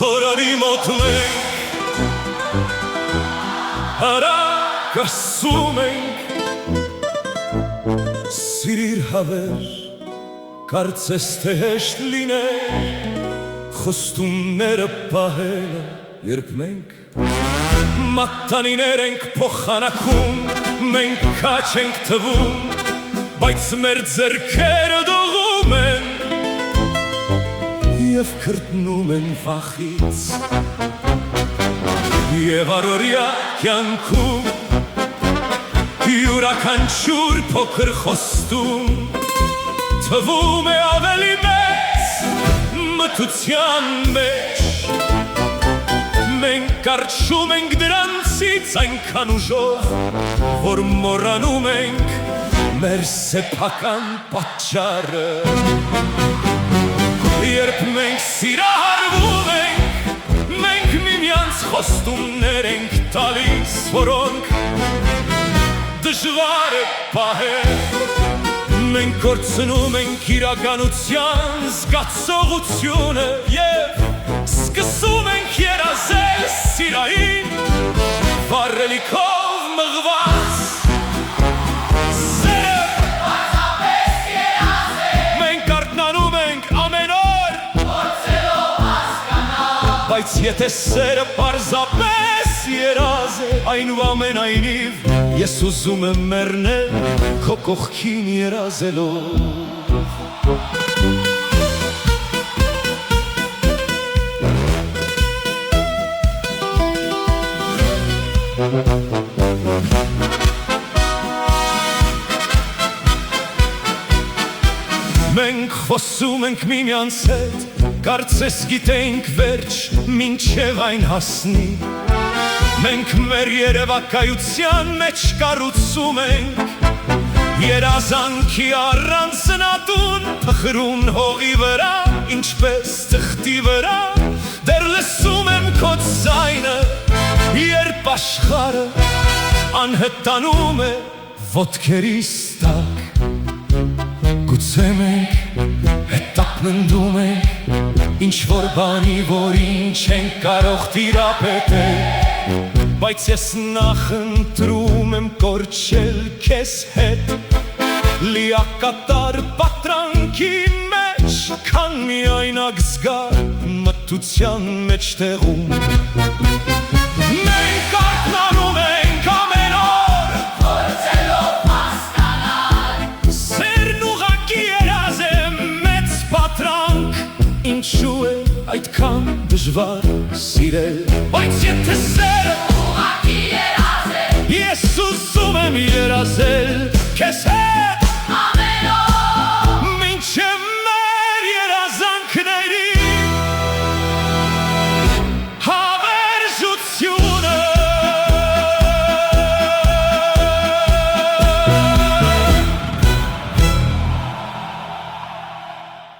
Խորանի մոտ մենք Արագ ասում ենք Սիրիր հավեր Կարծես թե հեշտ լիներ Խոստումները պահելը Երբ մենք Մատանիներ ենք փոխանակում Մենք քաչ ենք թվում Բայց մեր ձեռքերը դողում են Եվ քրտնում են վախից Եվ առօրյա կյանքում Յուրաքանչյուր փոքր խոստում Թվում է ավելի մեծ մթության մեջ Մենք կարճում ենք դրանցից այնքան ուժով Որ մոռանում ենք մեր սեփական պատճառը Երբ մենք սիրահարվում ենք Մենք միմյանց խոստումներ ենք տալիս Որոնք դժվար է պահել Մենք կորցնում ենք իրականության զգացողությունը Եվ սկսում ենք երազել սիրային Վառելիքով մղված Սերը պարզապես երազ է Մենք արթնանում ենք ամեն օր Փորձելով հասկանալ Բայց եթե սերը պարզապես երազ է Այնուամենայնիվ Ես ուզում եմ մեռնել քո կողքին երազելով Մենք խոսում ենք միմյանց հետ Կարծես գիտենք վերջ մինչև այն հասնի Մենք մեր երևակայության մեջ կառուցում ենք Երազանքի առանձնատուն Փխրուն հողի վրա, ինչպես թղթի վրա Դեռ լսում եմ քո ձայնը, երբ աշխարհը Անհետանում է ոտքերիս տակ Գուցե մենք հետապնդում ենք Ինչ-որ բանի, որին չենք կարող տիրապետել Բայց ես նախընտրում եմ կորչել քեզ հետ Լիակատար պատրանքի մեջ Քան միայնակ զգալ մթության մեջտեղում Մենք արթնանում ենք ամեն օր Փորձելով հասկանալ Սերն ուղղակի երազ է մեծ պատրանք Ինչու է այդքան դժվար սիրել Բայց եթե սերը ուղղակի երազ է Ես ուզում եմ երազել քեզ հետ